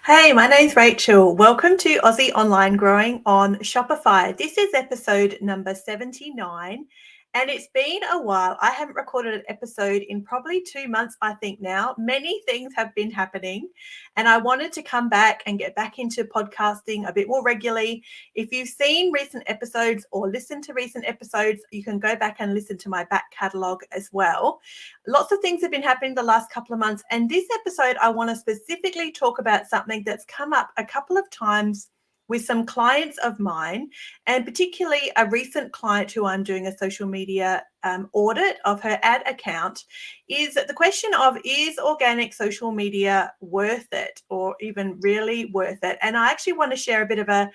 Hey, my name's Rachel. Welcome to Aussie Online Growing on Shopify. This is episode number 79, and it's been a while. I haven't recorded an episode in probably 2 months, I think now. Many things have been happening, and I wanted to come back and get back into podcasting a bit more regularly. If you've seen recent episodes or listened to recent episodes, you can go back and listen to my back catalogue as well. Lots of things have been happening the last couple of months, and this episode I want to specifically talk about something that's come up a couple of times with some clients of mine, and particularly a recent client who I'm doing a social media audit of her ad account. Is the question of, is organic social media worth it, or even really worth it? And I actually want to share a bit of a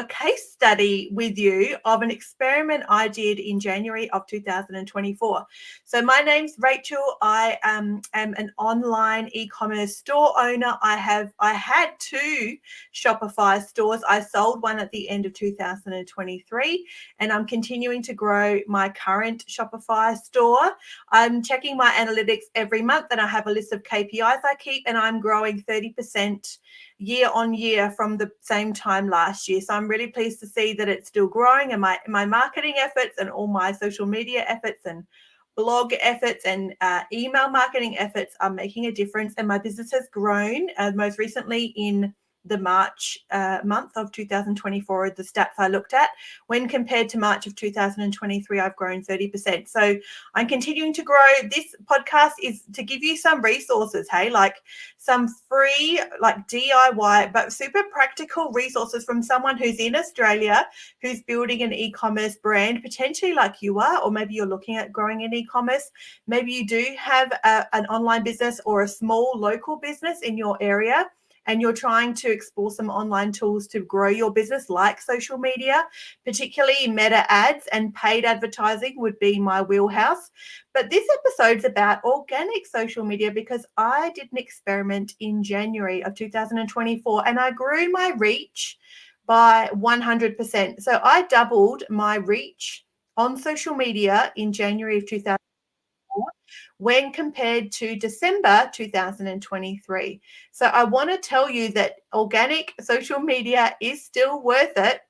case study with you of an experiment I did in January of 2024. So my name's Rachel. I am an online e-commerce store owner. I had two Shopify stores. I sold one at the end of 2023, and I'm continuing to grow my current Shopify store. I'm checking my analytics every month, and I have a list of KPIs I keep, and I'm growing 30% year on year from the same time last year. So I'm really pleased to see that it's still growing, and my marketing efforts and all my social media efforts and blog efforts and email marketing efforts are making a difference. And my business has grown most recently in the March month of 2024, the stats I looked at. When compared to March of 2023, I've grown 30%. So I'm continuing to grow. This podcast is to give you some resources, hey, like some free, like DIY, but super practical resources from someone who's in Australia, who's building an e-commerce brand, potentially like you are, or maybe you're looking at growing an e-commerce. Maybe you do have an online business or a small local business in your area, and you're trying to explore some online tools to grow your business, like social media. Particularly meta ads and paid advertising would be my wheelhouse. But this episode's about organic social media because I did an experiment in January of 2024, and I grew my reach by 100%. So I doubled my reach on social media in January of 2024 when compared to December 2023. So I want to tell you that organic social media is still worth it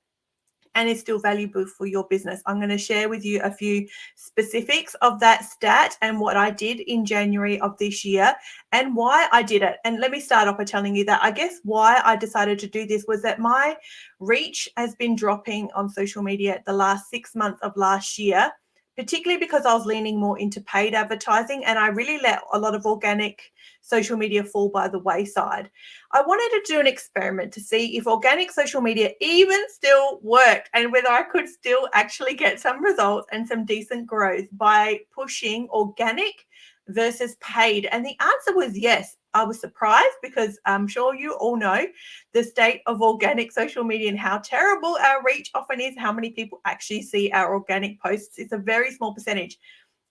and is still valuable for your business. I'm going to share with you a few specifics of that stat and what I did in January of this year and why I did it. And let me start off by telling you that I guess why I decided to do this was that my reach has been dropping on social media the last 6 months of last year, particularly because I was leaning more into paid advertising, and I really let a lot of organic social media fall by the wayside. I wanted to do an experiment to see if organic social media even still worked and whether I could still actually get some results and some decent growth by pushing organic versus paid. And the answer was yes. I was surprised because I'm sure you all know the state of organic social media and how terrible our reach often is, how many people actually see our organic posts. It's a very small percentage.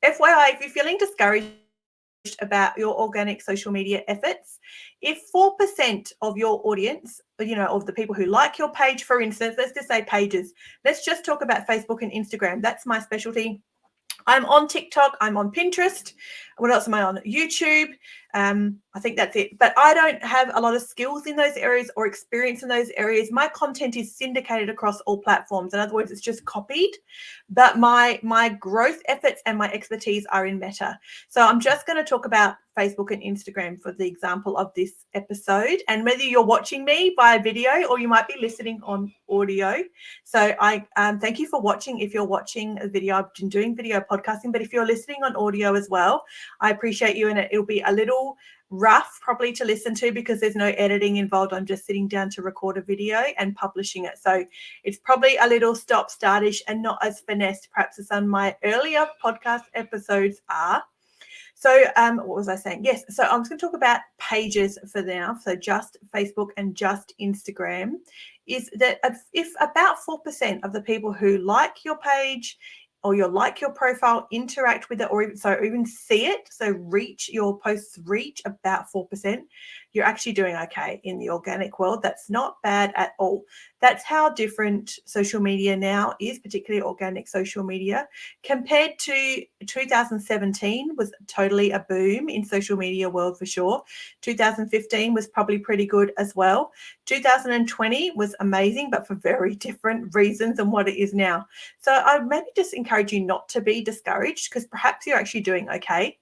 FYI, if you're feeling discouraged about your organic social media efforts, if 4% of your audience, of the people who like your page, for instance, let's just say pages, let's just talk about Facebook and Instagram. That's my specialty. I'm on TikTok, I'm on Pinterest. What else am I on? YouTube. I think that's it. But I don't have a lot of skills in those areas or experience in those areas. My content is syndicated across all platforms. In other words, it's just copied. But my growth efforts and my expertise are in Meta. So I'm just going to talk about Facebook and Instagram for the example of this episode. And whether you're watching me via video or you might be listening on audio. So I thank you for watching. If you're watching a video, I've been doing video podcasting, but if you're listening on audio as well, I appreciate you. And it'll be a little rough probably to listen to because there's no editing involved. I'm just sitting down to record a video and publishing it. So it's probably a little stop-startish and not as finessed perhaps as some of my earlier podcast episodes are. So what was I saying? Yes, so I'm just going to talk about pages for now. So just Facebook and just Instagram. Is that if about 4% of the people who like your page or your profile interact with it or even see it, so your posts reach about 4%, you're actually doing okay in the organic world. That's not bad at all. That's how different social media now is, particularly organic social media, compared to 2017 was totally a boom in social media world for sure. 2015 was probably pretty good as well. 2020 was amazing, but for very different reasons than what it is now. So I maybe just encourage you not to be discouraged, because perhaps you're actually doing okay.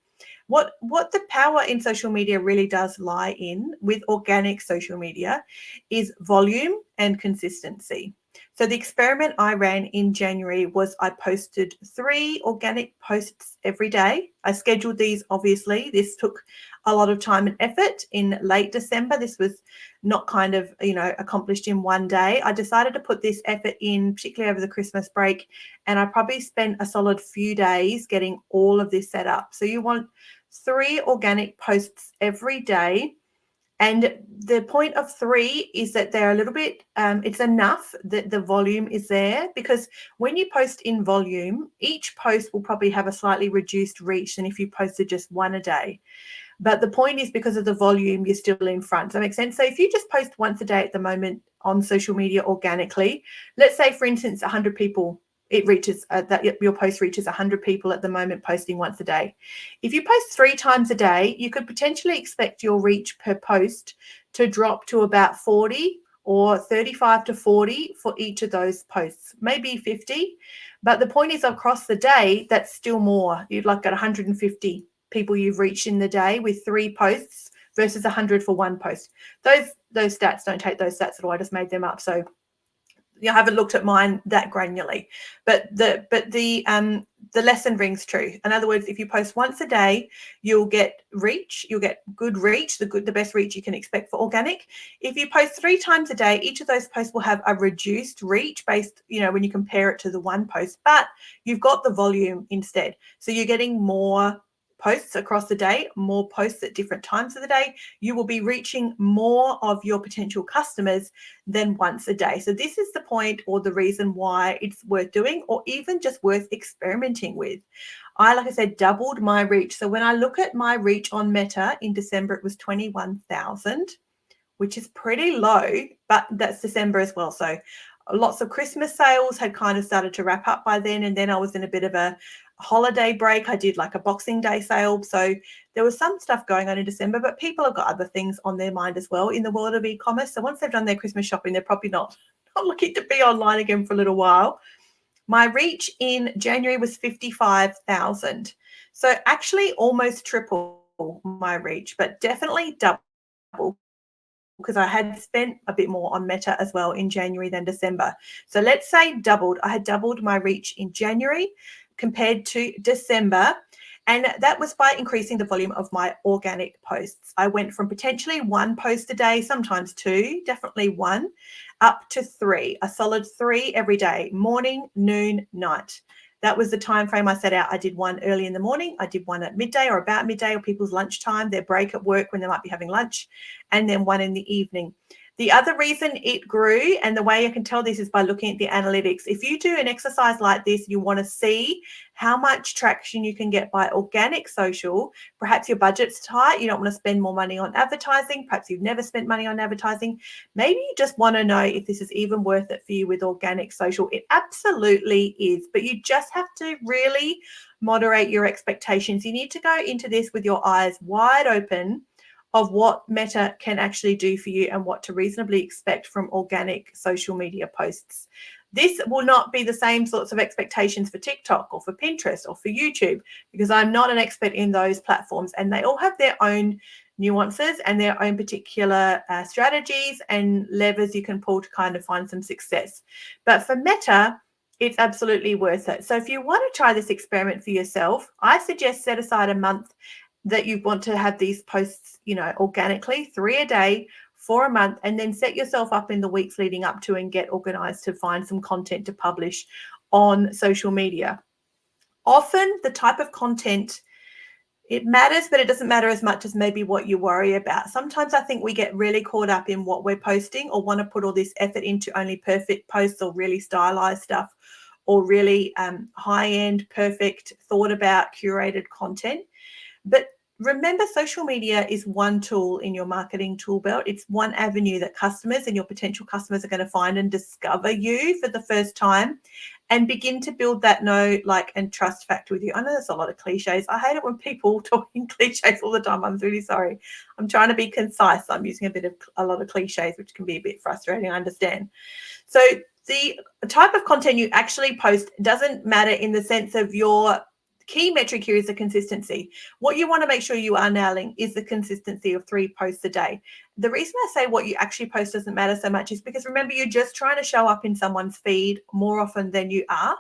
What the power in social media really does lie in with organic social media is volume and consistency. So the experiment I ran in January was I posted 3 organic posts every day. I scheduled these, obviously. This took a lot of time and effort in late December. This was not kind of, accomplished in one day. I decided to put this effort in, particularly over the Christmas break, and I probably spent a solid few days getting all of this set up. So you want 3 organic posts every day. And the point of 3 is that they're a little bit, it's enough that the volume is there, because when you post in volume, each post will probably have a slightly reduced reach than if you posted just 1 a day. But the point is, because of the volume, you're still in front. Does that make sense? So if you just post once a day at the moment on social media organically, let's say, for instance, 100 people, it reaches that your post reaches 100 people at the moment posting once a day. If you post 3 times a day, you could potentially expect your reach per post to drop to about 40 or 35 to 40 for each of those posts, maybe 50. But the point is, across the day, that's still more. You'd like at 150 people you've reached in the day with 3 posts versus 100 for 1 post. Those stats, don't take those stats at all. I just made them up. So I haven't looked at mine that granularly, but the lesson rings true. In other words, if you post once a day, you'll get reach. You'll get good reach, the best reach you can expect for organic. If you post 3 times a day, each of those posts will have a reduced reach based, when you compare it to the 1 post, but you've got the volume instead. So you're getting more posts across the day, more posts at different times of the day. You will be reaching more of your potential customers than once a day. So this is the point, or the reason why it's worth doing, or even just worth experimenting with. Like I said, doubled my reach. So when I look at my reach on Meta in December, it was 21,000, which is pretty low, but that's December as well. So lots of Christmas sales had kind of started to wrap up by then. And then I was in a bit of a holiday break. I did like a Boxing Day sale. So there was some stuff going on in December, but people have got other things on their mind as well in the world of e-commerce. So once they've done their Christmas shopping, they're probably not looking to be online again for a little while. My reach in January was 55,000. So actually almost triple my reach, but definitely double, because I had spent a bit more on Meta as well in January than December. So let's say doubled. I had doubled my reach in January compared to December. And that was by increasing the volume of my organic posts. I went from potentially 1 post a day, sometimes 2, definitely 1, up to 3, a solid 3 every day, morning, noon, night. That was the time frame I set out. I did 1 early in the morning. I did 1 at midday or about midday, or people's lunchtime, their break at work when they might be having lunch, and then 1 in the evening. The other reason it grew, and the way I can tell this is by looking at the analytics. If you do an exercise like this, you want to see how much traction you can get by organic social. Perhaps your budget's tight. You don't want to spend more money on advertising. Perhaps you've never spent money on advertising. Maybe you just want to know if this is even worth it for you with organic social. It absolutely is, but you just have to really moderate your expectations. You need to go into this with your eyes wide open of what Meta can actually do for you and what to reasonably expect from organic social media posts. This will not be the same sorts of expectations for TikTok or for Pinterest or for YouTube, because I'm not an expert in those platforms, and they all have their own nuances and their own particular strategies and levers you can pull to kind of find some success. But for Meta, it's absolutely worth it. So if you want to try this experiment for yourself, I suggest set aside a month that you want to have these posts, organically, 3 a day for a month, and then set yourself up in the weeks leading up to and get organized to find some content to publish on social media. Often the type of content, it matters, but it doesn't matter as much as maybe what you worry about. Sometimes I think we get really caught up in what we're posting, or want to put all this effort into only perfect posts or really stylized stuff, or really high-end, perfect, thought about, curated content. But remember, social media is one tool in your marketing tool belt. It's one avenue that customers and your potential customers are going to find and discover you for the first time and begin to build that know, like, and trust factor with you. I know there's a lot of cliches. I hate it when people talk in cliches all the time. I'm really sorry. I'm trying to be concise. I'm using a lot of cliches, which can be a bit frustrating. I understand. So the type of content you actually post doesn't matter in the sense of your key metric here is the consistency. What you want to make sure you are nailing is the consistency of 3 posts a day. The reason I say what you actually post doesn't matter so much is because, remember, you're just trying to show up in someone's feed more often than you are.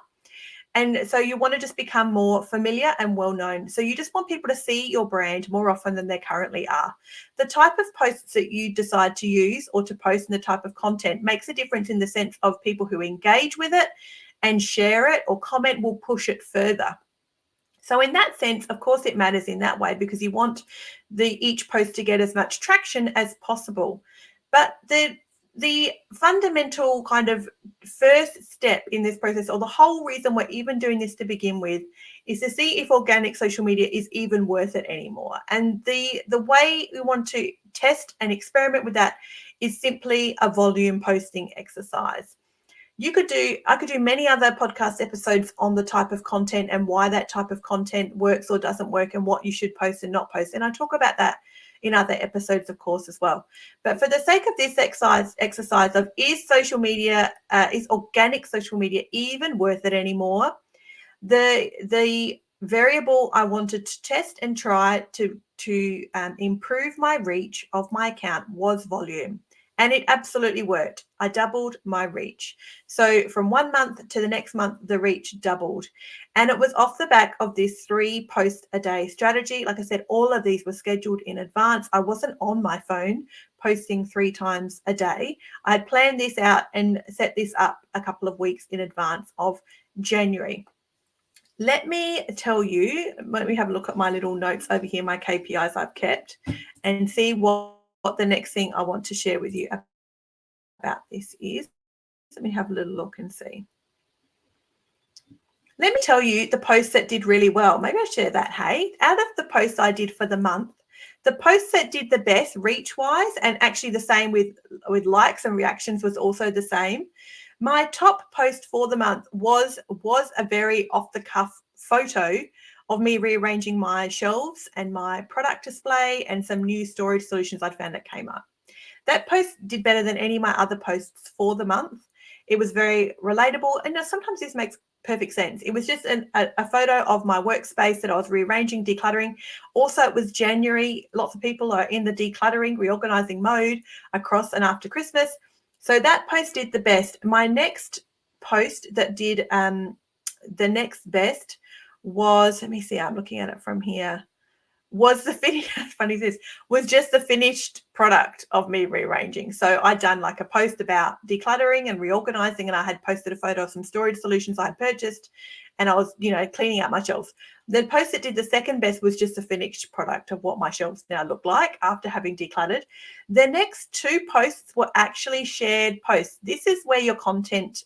And so you want to just become more familiar and well known. So you just want people to see your brand more often than they currently are. The type of posts that you decide to use or to post and the type of content makes a difference in the sense of people who engage with it and share it or comment will push it further. So in that sense, of course, it matters in that way because you want each post to get as much traction as possible. But the fundamental kind of first step in this process, or the whole reason we're even doing this to begin with, is to see if organic social media is even worth it anymore. And the way we want to test and experiment with that is simply a volume posting exercise. I could do many other podcast episodes on the type of content and why that type of content works or doesn't work and what you should post and not post. And I talk about that in other episodes, of course, as well. But for the sake of this exercise of is organic social media even worth it anymore? The variable I wanted to test and try to improve my reach of my account was volume. And it absolutely worked. I doubled my reach. So from 1 month to the next month, the reach doubled. And it was off the back of this 3 post a day strategy. Like I said, all of these were scheduled in advance. I wasn't on my phone posting 3 times a day. I had planned this out and set this up a couple of weeks in advance of January. Let me tell you, let me have a look at my little notes over here, my KPIs I've kept, and see what the next thing I want to share with you about this is. Let me have a little look and see. Let me tell you the posts that did really well. Maybe I'll share that, hey? Out of the posts I did for the month, the posts that did the best reach-wise, and actually the same with likes and reactions was also the same. My top post for the month was a very off-the-cuff photo of me rearranging my shelves and my product display and some new storage solutions I'd found at Kmart. That post did better than any of my other posts for the month. It was very relatable, and sometimes this makes perfect sense. It was just a photo of my workspace that I was rearranging, decluttering. Also, it was January. Lots of people are in the decluttering, reorganizing mode across and after Christmas. So that post did the best. My next post that did the next best was, let me see, I'm looking at it from here, was just the finished product of me rearranging. So I'd done like a post about decluttering and reorganizing, and I had posted a photo of some storage solutions I had purchased, and I was, cleaning out my shelves. The post that did the second best was just a finished product of what my shelves now look like after having decluttered. The next 2 posts were actually shared posts. This is where your content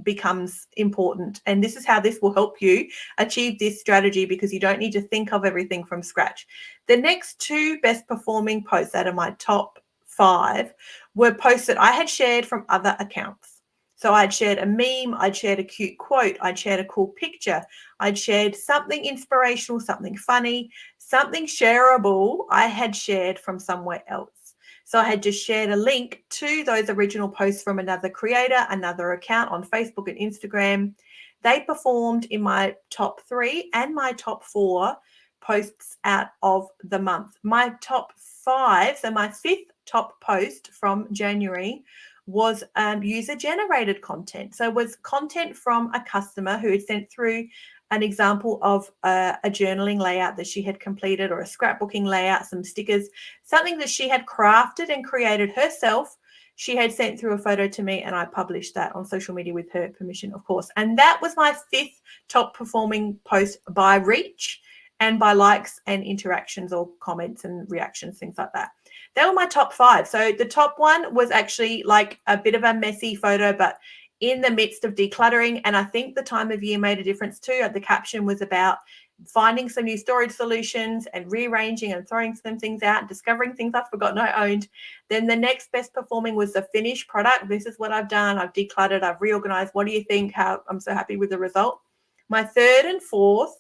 becomes important, and this is how this will help you achieve this strategy, because you don't need to think of everything from scratch. The next 2 best performing posts out of my top 5 were posts that I had shared from other accounts. So I'd shared a meme, I'd shared a cute quote, I'd shared a cool picture, I'd shared something inspirational, something funny, something shareable I had shared from somewhere else. So I had just shared a link to those original posts from another creator, another account on Facebook and Instagram. They performed in my top 3 and my top 4 posts out of the month. My top 5, so my 5th top post from January was user-generated content. So it was content from a customer who had sent through an example of a journaling layout that she had completed, or a scrapbooking layout, some stickers, something that she had crafted and created herself. She had sent through a photo to me, and I published that on social media with her permission, of course. And that was my 5th top performing post by reach and by likes and interactions or comments and reactions, things like that. They were my top 5. So the top one was actually like a bit of a messy photo, but in the midst of decluttering. And I think the time of year made a difference too. The caption was about finding some new storage solutions and rearranging and throwing some things out and discovering things I've forgotten I owned. Then the next best performing was the finished product. This is what I've done. I've decluttered, I've reorganized. What do you think? How I'm so happy with the result. My third and fourth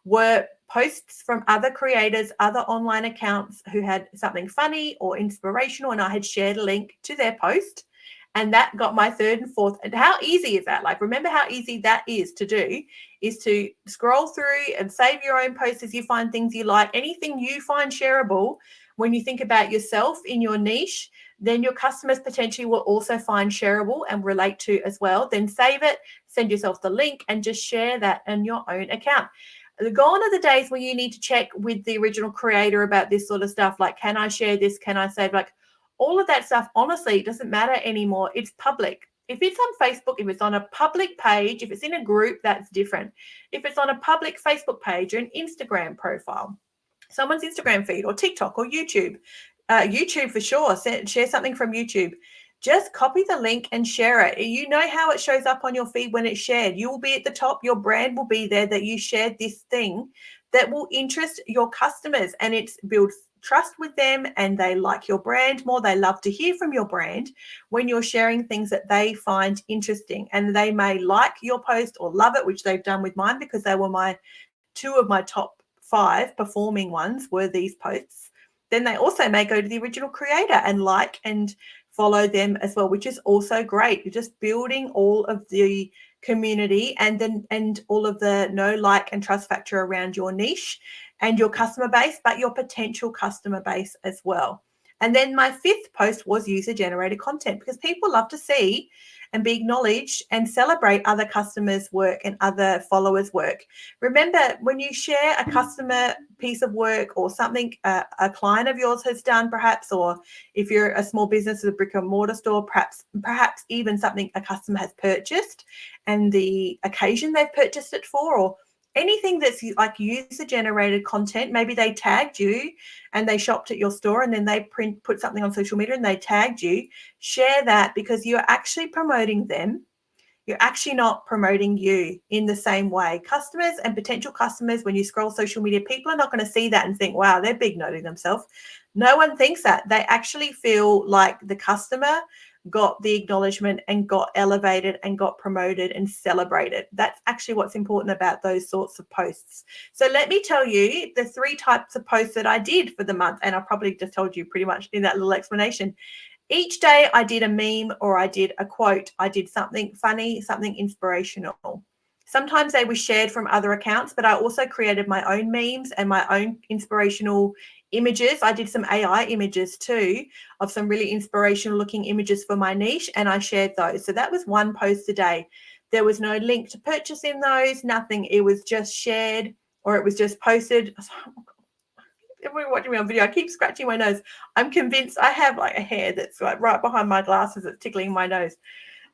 were posts from other creators, other online accounts who had something funny or inspirational, and I had shared a link to their post. And that got my third and fourth. And how easy is that? Like, remember how easy that is to do, is to scroll through and save your own posts as you find things you like. Anything you find shareable, when you think about yourself in your niche, then your customers potentially will also find shareable and relate to as well. Then save it, send yourself the link, and just share that in your own account. Gone are the days where you need to check with the original creator about this sort of stuff. Like, can I share this? Can I save? Like, all of that stuff, honestly, doesn't matter anymore. It's public. If it's on Facebook, if it's on a public page, if it's in a group, that's different. If it's on a public Facebook page or an Instagram profile, someone's Instagram feed or TikTok or YouTube, YouTube for sure, share something from YouTube. Just copy the link and share it. You know how it shows up on your feed when it's shared. You will be at the top. Your brand will be there that you shared this thing that will interest your customers, and it's builds trust with them, and they like your brand more. They love to hear from your brand when you're sharing things that they find interesting, and they may like your post or love it, which they've done with mine because they were two of my top 5 performing ones were these posts. Then they also may go to the original creator and like and follow them as well, which is also great. You're just building all of the community and all of the know, like, and trust factor around your niche and your customer base, but your potential customer base as well. And then my 5th post was user-generated content, because people love to see and be acknowledged and celebrate other customers' work and other followers' work. Remember, when you share a customer piece of work or something a client of yours has done, perhaps, or if you're a small business with a brick and mortar store, perhaps even something a customer has purchased and the occasion they've purchased it for, or anything that's like user-generated content. Maybe they tagged you and they shopped at your store, and then they put something on social media and they tagged you. Share that, because you're actually promoting them. You're actually not promoting you in the same way. Customers and potential customers, when you scroll social media, people are not going to see that and think, wow, they're big noting themselves. No one thinks that. They actually feel like the customer got the acknowledgement and got elevated and got promoted and celebrated. That's actually what's important about those sorts of posts. So let me tell you the 3 types of posts that I did for the month. And I probably just told you pretty much in that little explanation. Each day I did a meme or I did a quote. I did something funny, something inspirational. Sometimes they were shared from other accounts, but I also created my own memes and my own inspirational images. I did some AI images too, of some really inspirational looking images for my niche, and I shared those. So that was 1 post a day. There was no link to purchase in those, nothing. It was just shared, or it was just posted. Everyone watching me on video, I keep scratching my nose. I'm convinced I have like a hair that's like right behind my glasses that's tickling my nose.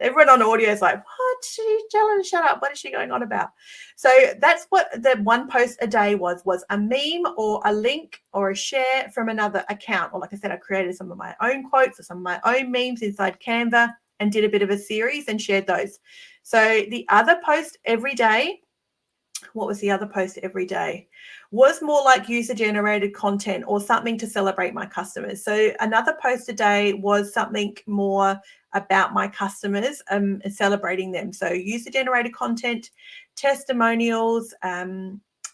Everyone on audio is like, what? She's telling her to shut up. What is she going on about? So that's what the 1 post a day was a meme or a link or a share from another account. Or like I said, I created some of my own quotes or some of my own memes inside Canva and did a bit of a series and shared those. So the other post every day, what was the other post every day? Was more like user-generated content or something to celebrate my customers. So another post a day was something more about my customers and celebrating them. So user-generated content, testimonials,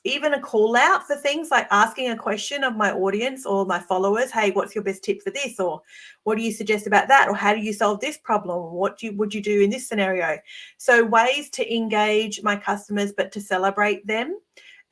even a call out for things like asking a question of my audience or my followers. Hey, what's your best tip for this? Or what do you suggest about that? Or how do you solve this problem? Or what would you do in this scenario? So ways to engage my customers, but to celebrate them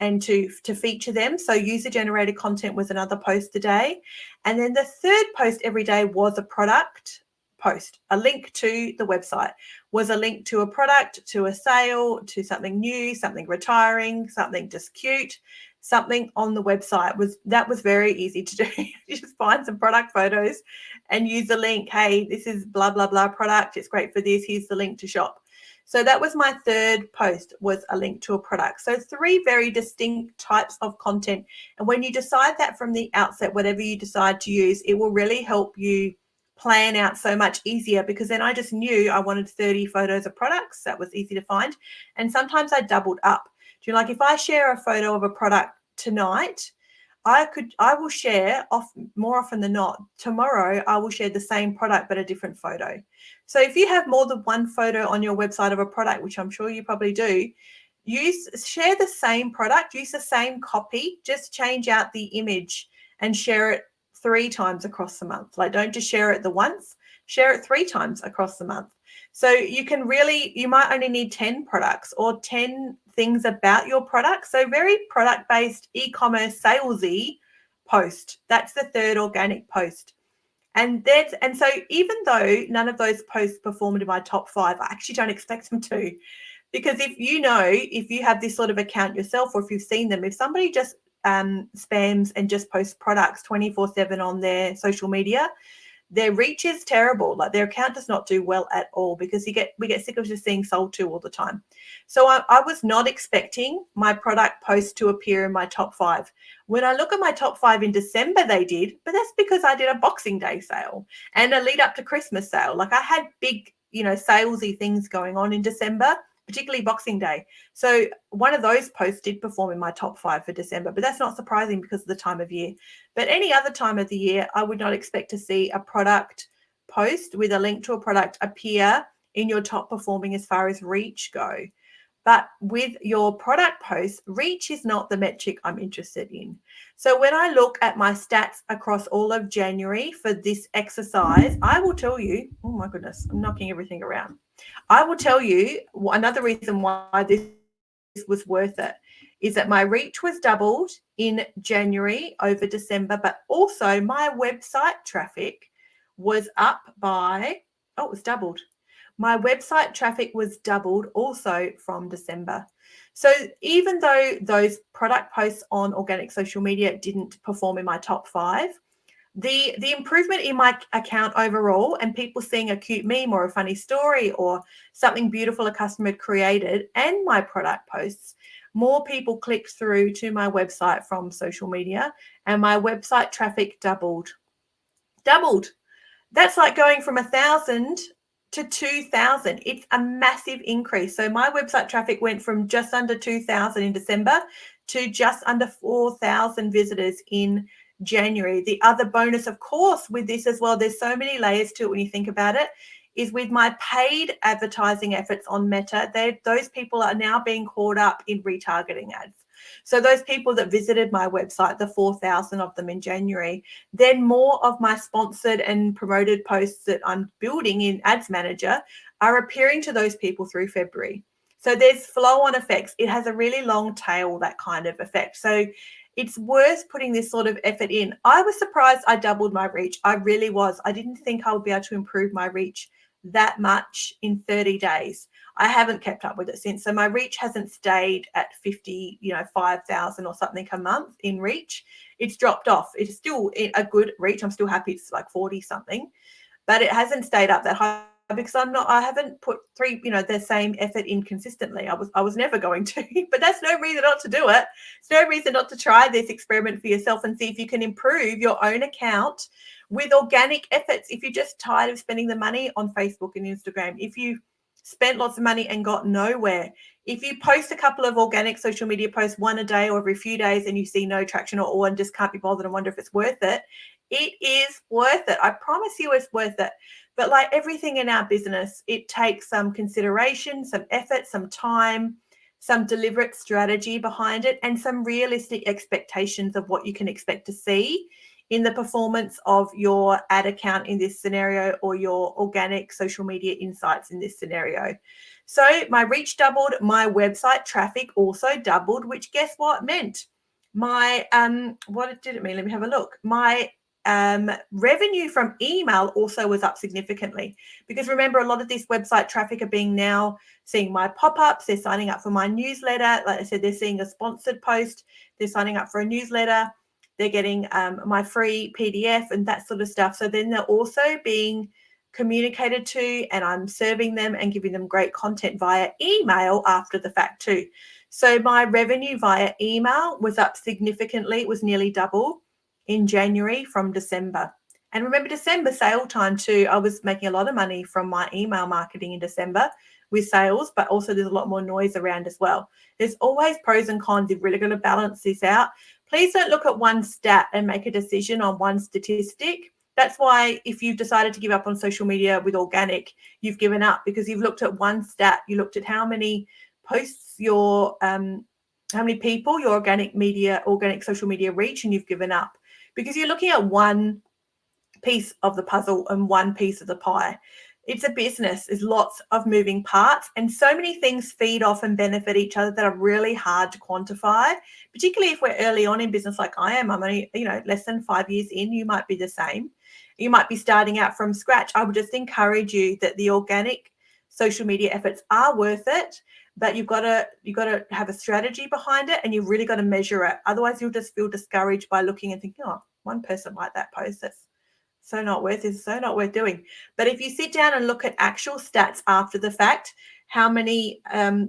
and to feature them. So user-generated content was another post a day. And then the 3rd post every day was a product post. A link to the website was a link to a product, to a sale, to something new, something retiring, something just cute, something on the website. That was very easy to do. You just find some product photos and use the link. Hey, this is blah, blah, blah product. It's great for this. Here's the link to shop. So that was my 3rd post, was a link to a product. So 3 very distinct types of content. And when you decide that from the outset, whatever you decide to use, it will really help you plan out so much easier, because then I just knew I wanted 30 photos of products. That was easy to find. And sometimes I doubled up. Do you like if I share a photo of a product tonight, I will share more often than not. Tomorrow I will share the same product but a different photo. So if you have more than one photo on your website of a product, which I'm sure you probably do, share the same product, use the same copy, just change out the image and share it 3 times across the month. Like, don't just share it the once, share it 3 times across the month. So you might only need 10 products or 10 things about your product. So very product-based e-commerce salesy post. That's the third organic post. And so even though none of those posts performed in my top 5, I actually don't expect them to. Because if you have this sort of account yourself, or if you've seen them, if somebody just spams and just posts products 24/7 on their social media, their reach is terrible. Like, their account does not do well at all, because we get sick of just seeing sold to all the time. So I was not expecting my product post to appear in my top 5. When I look at my top 5 in December, they did, but that's because I did a Boxing Day sale and a lead up to Christmas sale. Like, I had big, salesy things going on in December, particularly Boxing Day. So one of those posts did perform in my top 5 for December, but that's not surprising because of the time of year. But any other time of the year, I would not expect to see a product post with a link to a product appear in your top performing as far as reach go. But with your product posts, reach is not the metric I'm interested in. So when I look at my stats across all of January for this exercise, I will tell you, oh my goodness, I'm knocking everything around. I will tell you another reason why this was worth it is that my reach was doubled in January over December, but also my website traffic was up by, it was doubled. My website traffic was doubled also from December. So even though those product posts on organic social media didn't perform in my top 5, the improvement in my account overall, and people seeing a cute meme or a funny story or something beautiful a customer had created, and my product posts, more people clicked through to my website from social media, and my website traffic doubled. That's like going from 1,000 to 2,000. It's a massive increase. So my website traffic went from just under 2,000 in December to just under 4,000 visitors in January. The other bonus, of course, with this as well, there's so many layers to it when you think about it, is with my paid advertising efforts on Meta, those people are now being caught up in retargeting ads. So those people that visited my website, the 4,000 of them in January, then more of my sponsored and promoted posts that I'm building in Ads Manager are appearing to those people through February. So there's flow-on effects. It has a really long tail, that kind of effect. So it's worth putting this sort of effort in. I was surprised I doubled my reach. I really was. I didn't think I would be able to improve my reach that much in 30 days. I haven't kept up with it since. So my reach hasn't stayed at 5,000 or something a month in reach. It's dropped off. It's still a good reach. I'm still happy it's like 40 something, but it hasn't stayed up that high because I haven't put the same effort in consistently. I was never going to, but that's no reason not to do it. It's no reason not to try this experiment for yourself and see if you can improve your own account with organic efforts. If you're just tired of spending the money on Facebook and Instagram, if you spent lots of money and got nowhere, if you post a couple of organic social media posts, one a day or every few days, and you see no traction at all and just can't be bothered and wonder if it's worth it, it is worth it. I promise you it's worth it. But like everything in our business, it takes some consideration, some effort, some time, some deliberate strategy behind it, and some realistic expectations of what you can expect to see in the performance of your ad account in this scenario, or your organic social media insights in this scenario. So my reach doubled, my website traffic also doubled, which guess what meant? My, what did it mean? Let me have a look. My revenue from email also was up significantly, because remember, a lot of this website traffic are being now seeing my pop-ups. They're signing up for my newsletter. Like I said, they're seeing a sponsored post. They're signing up for a newsletter. They're getting my free PDF and that sort of stuff. So then they're also being communicated to, and I'm serving them and giving them great content via email after the fact too. So my revenue via email was up significantly. It was nearly double in January from December. And remember December sale time too. I was making a lot of money from my email marketing in December with sales, but also there's a lot more noise around as well. There's always pros and cons. You've really got to balance this out. Please don't look at one stat and make a decision on one statistic. That's why if you've decided to give up on social media with organic, you've given up because you've looked at one stat. You looked at how many posts how many people your organic social media reach, and you've given up because you're looking at one piece of the puzzle and one piece of the pie. It's a business. There's lots of moving parts and so many things feed off and benefit each other that are really hard to quantify, particularly if we're early on in business like I am. I'm only, less than 5 years in. You might be the same. You might be starting out from scratch. I would just encourage you that the organic social media efforts are worth it, but you've got to have a strategy behind it and you've really got to measure it. Otherwise, you'll just feel discouraged by looking and thinking, oh, one person liked that post. That's so not worth doing. But if you sit down and look at actual stats after the fact, how many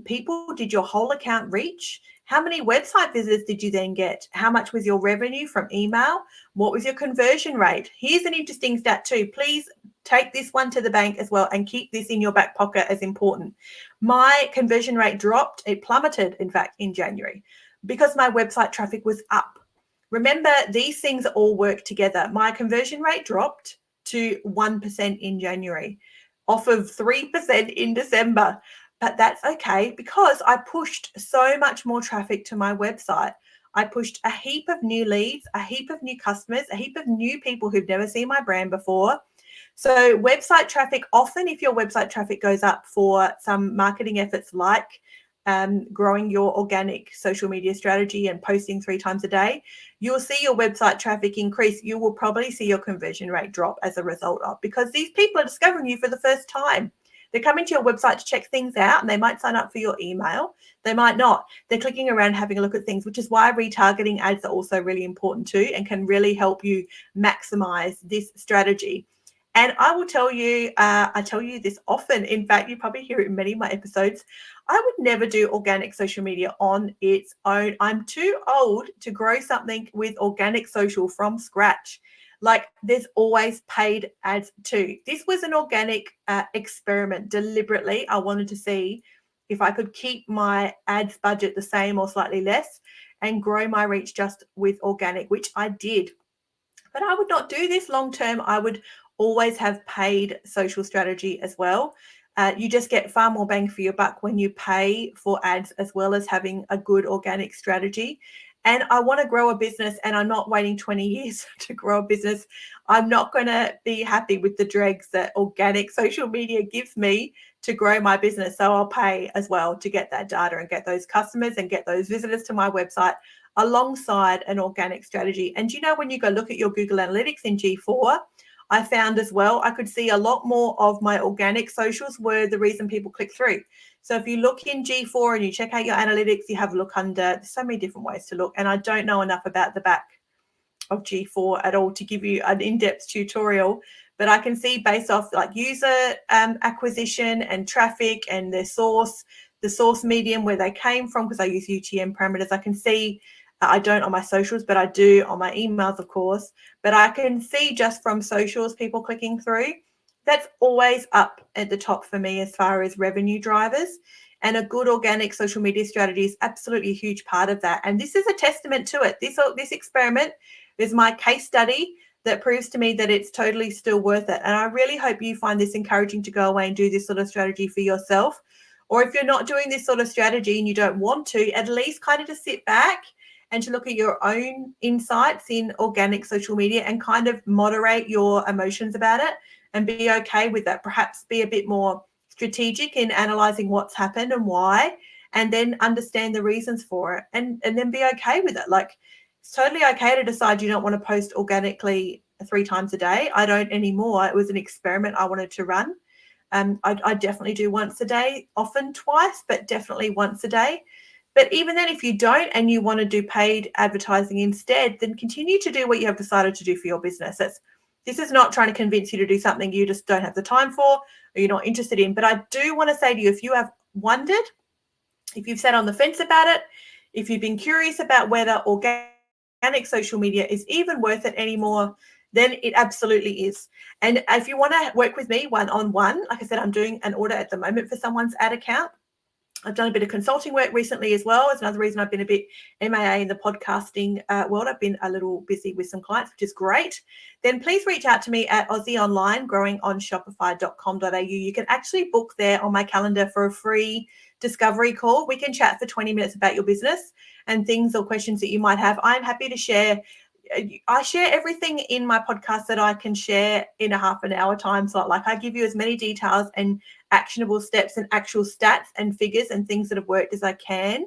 people did your whole account reach? How many website visitors did you then get? How much was your revenue from email? What was your conversion rate? Here's an interesting stat too. Please take this one to the bank as well and keep this in your back pocket as important. My conversion rate dropped. It plummeted, in fact, in January because my website traffic was up. Remember, these things all work together. My conversion rate dropped to 1% in January off of 3% in December. But that's okay because I pushed so much more traffic to my website. I pushed a heap of new leads, a heap of new customers, a heap of new people who've never seen my brand before. So website traffic, often if your website traffic goes up for some marketing efforts like growing your organic social media strategy and posting 3 times a day, you'll see your website traffic increase. You will probably see your conversion rate drop as a result of, because these people are discovering you for the first time. They're coming to your website to check things out and they might sign up for your email. They might not. They're clicking around, having a look at things, which is why retargeting ads are also really important too and can really help you maximize this strategy. And I will tell you, I tell you this often. In fact, you probably hear it in many of my episodes. I would never do organic social media on its own. I'm too old to grow something with organic social from scratch. Like, there's always paid ads too. This was an organic experiment. Deliberately, I wanted to see if I could keep my ads budget the same or slightly less and grow my reach just with organic, which I did. But I would not do this long term. I would always have paid social strategy as well. You just get far more bang for your buck when you pay for ads as well as having a good organic strategy. And I want to grow a business, and I'm not waiting 20 years to grow a business. I'm not going to be happy with the dregs that organic social media gives me to grow my business. So I'll pay as well to get that data and get those customers and get those visitors to my website alongside an organic strategy. And when you go look at your Google Analytics in G4, I found as well, I could see a lot more of my organic socials were the reason people click through. So if you look in G4 and you check out your analytics, you have a look under, there's so many different ways to look. And I don't know enough about the back of G4 at all to give you an in-depth tutorial, but I can see based off like user acquisition and traffic and the source medium where they came from, because I use UTM parameters. I can see, I don't on my socials, but I do on my emails, of course. But I can see just from socials, people clicking through. That's always up at the top for me as far as revenue drivers. And a good organic social media strategy is absolutely a huge part of that. And this is a testament to it. This experiment is my case study that proves to me that it's totally still worth it. And I really hope you find this encouraging to go away and do this sort of strategy for yourself. Or if you're not doing this sort of strategy and you don't want to, at least kind of just sit back and to look at your own insights in organic social media and kind of moderate your emotions about it and be okay with that. Perhaps be a bit more strategic in analyzing what's happened and why, and then understand the reasons for it and then be okay with it. Like, it's totally okay to decide you don't want to post organically 3 times a day. I don't anymore. It was an experiment I wanted to run. I definitely do once a day, often twice, but definitely once a day. But even then, if you don't and you want to do paid advertising instead, then continue to do what you have decided to do for your business. This is not trying to convince you to do something you just don't have the time for or you're not interested in. But I do want to say to you, if you have wondered, if you've sat on the fence about it, if you've been curious about whether organic social media is even worth it anymore, then it absolutely is. And if you want to work with me one-on-one, like I said, I'm doing an order at the moment for someone's ad account. I've done a bit of consulting work recently as well. It's another reason I've been a bit MIA in the podcasting world. I've been a little busy with some clients, which is great. Then please reach out to me at Aussie Online, growing on shopify.com.au. You can actually book there on my calendar for a free discovery call. We can chat for 20 minutes about your business and things or questions that you might have. I'm happy to share. I share everything in my podcast that I can share in a half an hour time slot. Like I give you as many details and actionable steps and actual stats and figures and things that have worked as I can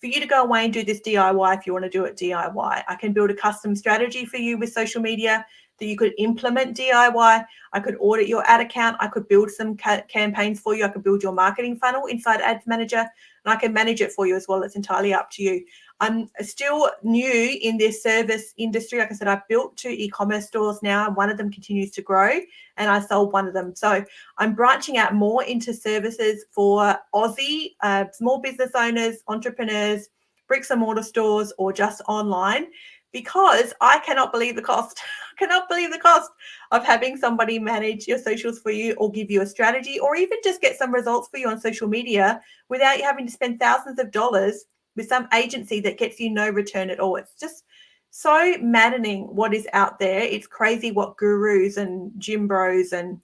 for you to go away and do this DIY if you want to do it DIY. I can build a custom strategy for you with social media that you could implement DIY. I could audit your ad account. I could build some campaigns for you. I could build your marketing funnel inside Ads Manager, and I can manage it for you as well. It's entirely up to you. I'm still new in this service industry. Like I said, I've built 2 e-commerce stores now, and one of them continues to grow, and I sold one of them. So I'm branching out more into services for Aussie small business owners, entrepreneurs, bricks and mortar stores, or just online, because I cannot believe the cost. I cannot believe the cost of having somebody manage your socials for you or give you a strategy or even just get some results for you on social media without you having to spend thousands of dollars with some agency that gets you no return at all. It's just so maddening what is out there. It's crazy what gurus and gym bros and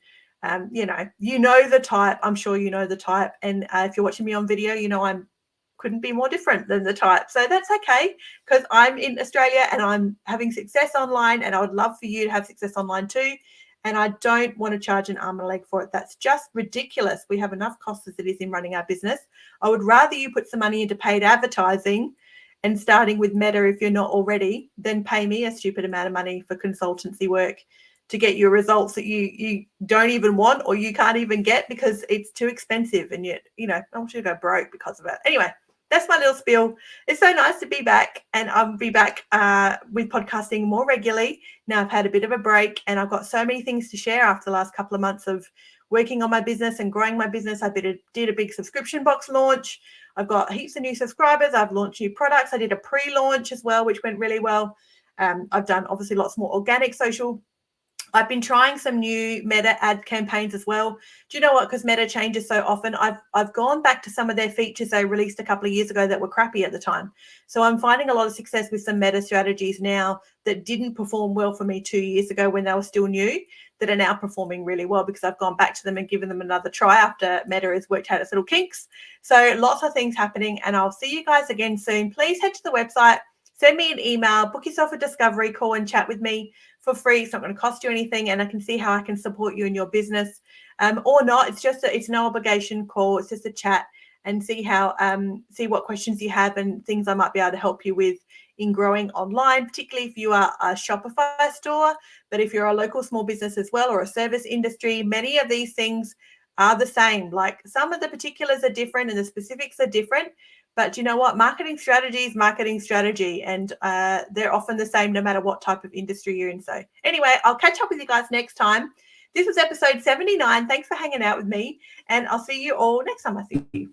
you know the type. I'm sure you know the type. And if you're watching me on video, you know I'm couldn't be more different than the type. So that's okay, because I'm in Australia and I'm having success online, and I would love for you to have success online too. And I don't want to charge an arm and a leg for it. That's just ridiculous. We have enough costs as it is in running our business. I would rather you put some money into paid advertising and starting with Meta if you're not already, than pay me a stupid amount of money for consultancy work to get your results that you don't even want or you can't even get because it's too expensive. And yet, I want you to go broke because of it. Anyway, that's my little spiel. It's so nice to be back, and I'll be back with podcasting more regularly. Now I've had a bit of a break, and I've got so many things to share after the last couple of months of working on my business and growing my business. I did a big subscription box launch. I've got heaps of new subscribers. I've launched new products. I did a pre-launch as well, which went really well. I've done obviously lots more organic social. I've been trying some new Meta ad campaigns as well. Do you know what? Because Meta changes so often, I've gone back to some of their features they released a couple of years ago that were crappy at the time. So I'm finding a lot of success with some Meta strategies now that didn't perform well for me 2 years ago when they were still new, that are now performing really well because I've gone back to them and given them another try after Meta has worked out its little kinks. So lots of things happening, and I'll see you guys again soon. Please head to the website, send me an email, book yourself a discovery call and chat with me for free. It's not going to cost you anything, and I can see how I can support you in your business or not. It's no obligation call. It's just a chat and see what questions you have and things I might be able to help you with in growing online, particularly if you are a Shopify store. But if you're a local small business as well or a service industry, many of these things are the same. Like some of the particulars are different and the specifics are different. But you know what? Marketing strategy, and they're often the same no matter what type of industry you're in. So anyway, I'll catch up with you guys next time. This was episode 79. Thanks for hanging out with me, and I'll see you all next time I see you.